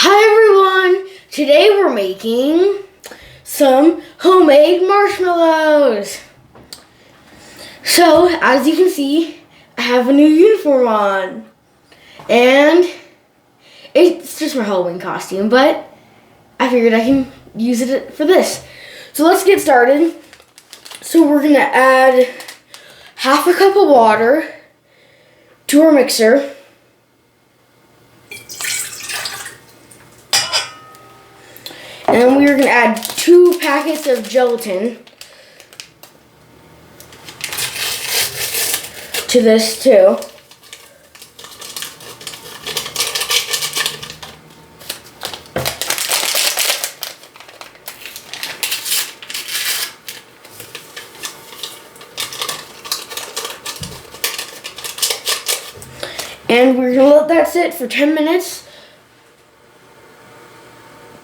Hi everyone! Today we're making some homemade marshmallows. So, as you can see, I have a new uniform on. And it's just my Halloween costume, but I figured I can use it for this. So let's get started. So we're gonna add half a cup of water to our mixer. And we're going to add 2 packets of gelatin to this too. And we're going to let that sit for 10 minutes.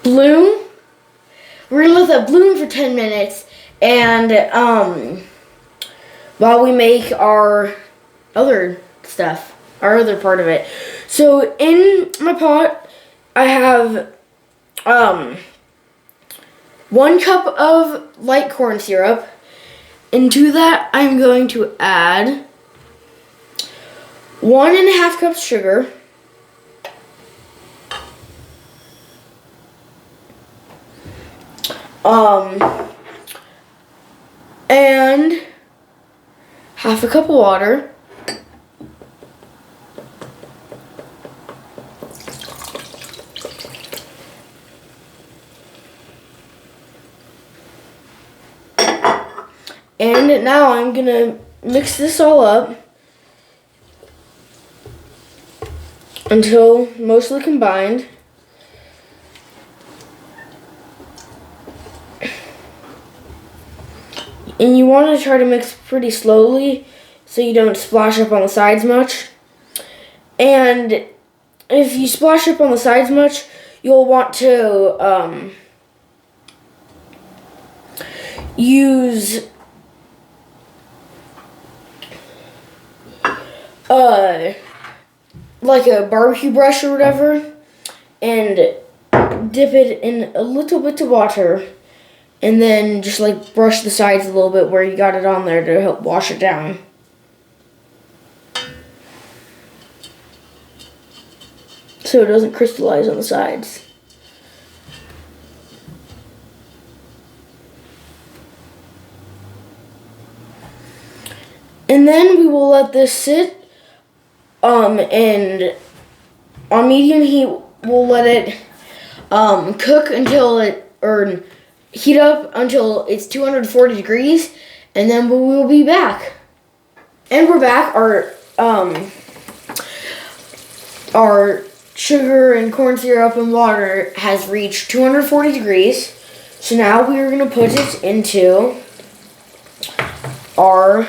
Bloom. We're going to let that bloom for 10 minutes, and while we make our other stuff, our other part of it. So in my pot, I have 1 cup of light corn syrup, and to that I'm going to add 1.5 cups sugar, and half a cup of water, and now I'm gonna mix this all up until mostly combined. And you want to try to mix pretty slowly so you don't splash up on the sides much. And if you splash up on the sides much, you'll want to use like a barbecue brush or whatever and dip it in a little bit of water. And then just like brush the sides a little bit where you got it on there to help wash it down. So it doesn't crystallize on the sides. And then we will let this sit and on medium heat we'll let it cook until heat up until it's 240 degrees, and then we will be back. And we're back. Our sugar and corn syrup and water has reached 240 degrees. So now we are going to put it into our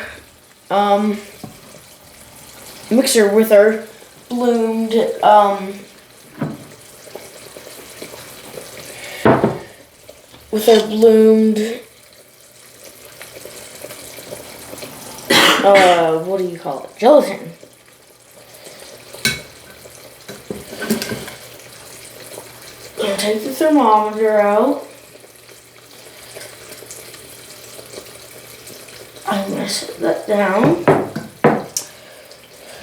mixer with our bloomed what do you call it? Gelatin. I'll take the thermometer out. I'm going to set that down.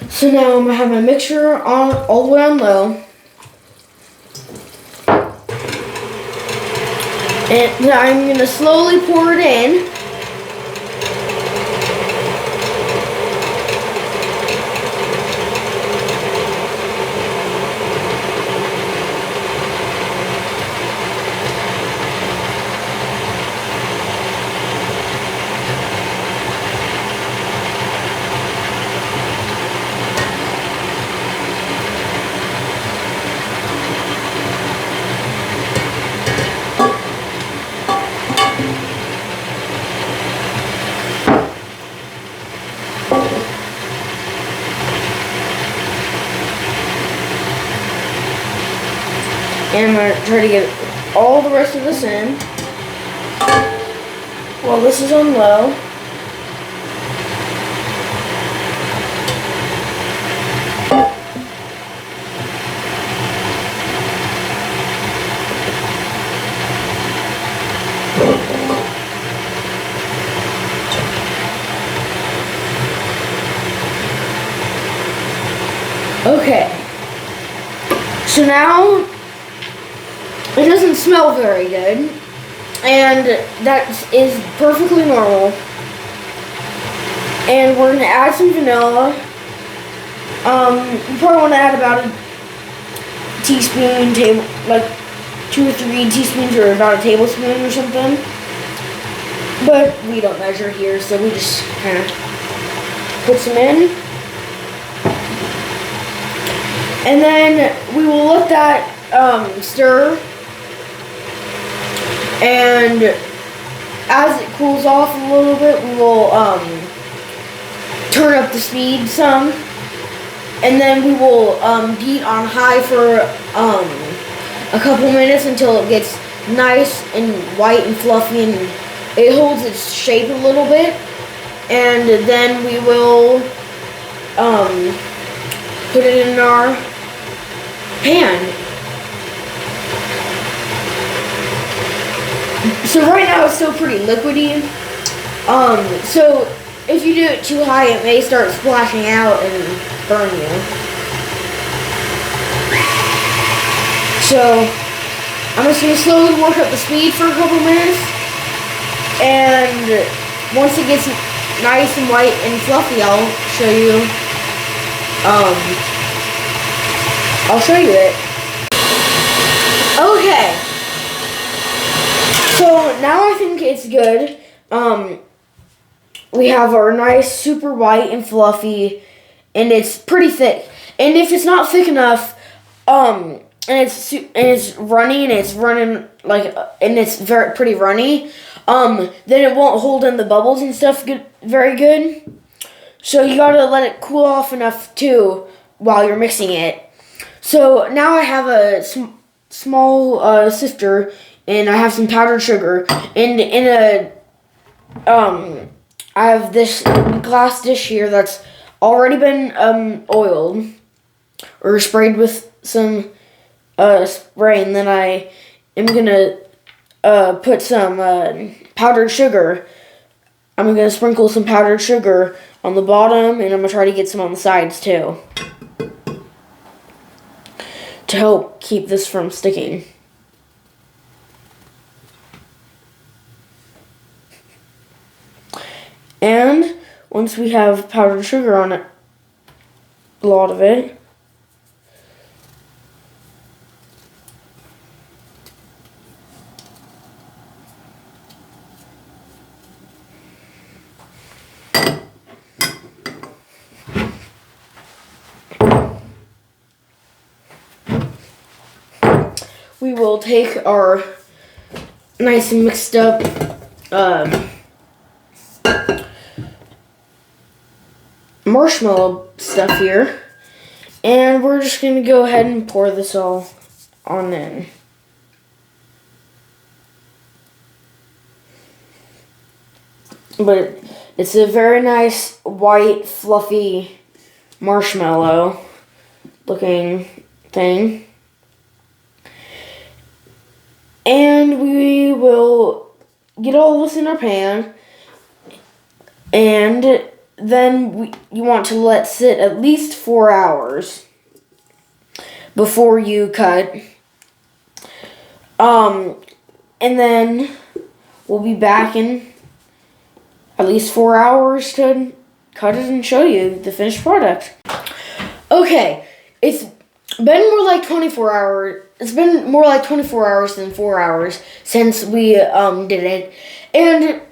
So now I'm going to have my mixture on all the way on low. And I'm going to slowly pour it in. And I'm going to try to get all the rest of this in while this is on low. So now it doesn't smell very good, and that is perfectly normal. And we're gonna add some vanilla. You probably want to add about a teaspoon, like 2 or 3 teaspoons, or about a tablespoon or something. But we don't measure here, so we just kind of put some in. And then we will let that stir. And as it cools off a little bit, we will turn up the speed some. And then we will heat on high for a couple minutes until it gets nice and white and fluffy and it holds its shape a little bit. And then we will put it in our pan. So right now it's still pretty liquidy. So if you do it too high, it may start splashing out and burn you. So I'm just gonna slowly work up the speed for a couple minutes, and once it gets nice and white and fluffy, I'll show you. I'll show you it. Okay. So now I think it's good. We have our nice, super white and fluffy, and it's pretty thick. And if it's not thick enough, and it's runny, and it's running like, and it's pretty runny, then it won't hold in the bubbles and stuff very good. So you gotta let it cool off enough too while you're mixing it. So now I have a small sifter, and I have some powdered sugar, and in a I have this glass dish here that's already been oiled or sprayed with some spray, and then I am gonna put some powdered sugar. I'm gonna sprinkle some powdered sugar on the bottom, and I'm gonna try to get some on the sides too, to help keep this from sticking. And once we have powdered sugar on it, a lot of it, we will take our nice and mixed up marshmallow stuff here, and we're just going to go ahead and pour this all on in. But it's a very nice, white, fluffy marshmallow looking thing. And we will get all this in our pan, and then you want to let sit at least 4 hours before you cut. And then we'll be back in at least 4 hours to cut it and show you the finished product. Okay, it's been more like 24 hours. It's been more like 24 hours than 4 hours since we did it. And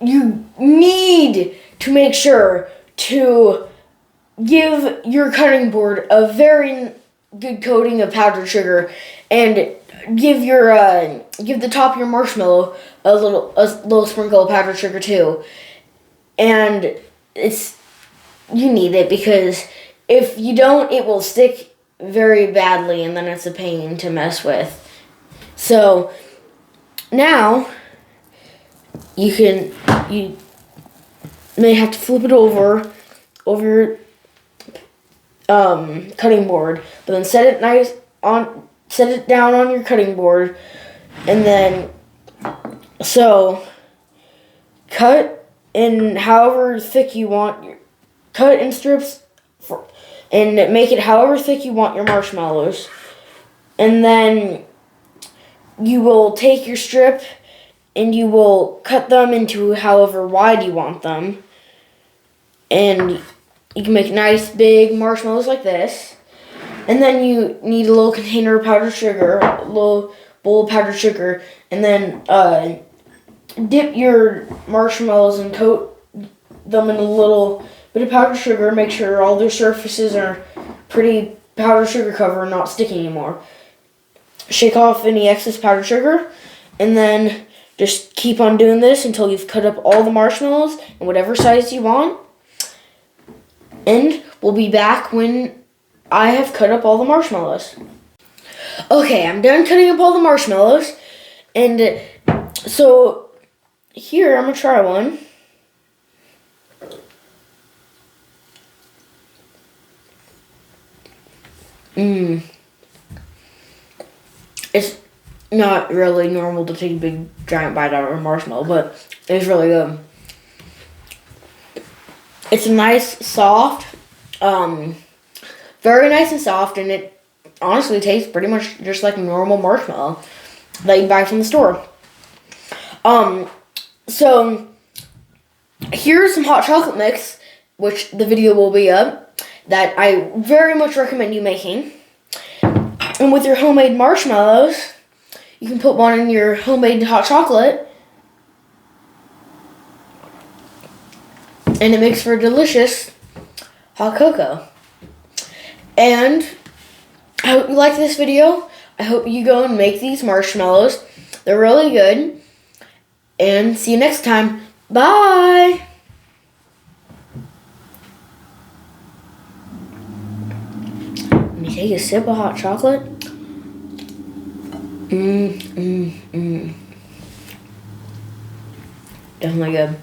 you need to make sure to give your cutting board a very good coating of powdered sugar, and give the top of your marshmallow a little sprinkle of powdered sugar too. And you need it, because if you don't, it will stick very badly, and then it's a pain to mess with. So now you may have to flip it over your cutting board, but then set it down on your cutting board, and then cut in however thick you want. Cut in strips and make it however thick you want your marshmallows. And then you will take your strip and you will cut them into however wide you want them. And you can make nice big marshmallows like this. And then you need a little container of powdered sugar, a little bowl of powdered sugar, and then dip your marshmallows and coat them in a little bit of powdered sugar. Make sure all their surfaces are pretty powdered sugar covered and not sticky anymore. Shake off any excess powdered sugar, and then just keep on doing this until you've cut up all the marshmallows in whatever size you want. And we'll be back when I have cut up all the marshmallows. Okay, I'm done cutting up all the marshmallows. And so here, I'm going to try one. It's not really normal to take a big giant bite out of a marshmallow, but it's really good. It's nice, soft, very nice and soft, and it honestly tastes pretty much just like a normal marshmallow that you buy from the store. So here's some hot chocolate mix, which the video will be up, that I very much recommend you making. And with your homemade marshmallows, you can put one in your homemade hot chocolate, and it makes for a delicious hot cocoa. And I hope you like this video. I hope you go and make these marshmallows. They're really good. And see you next time. Bye! Let me take a sip of hot chocolate. Definitely good.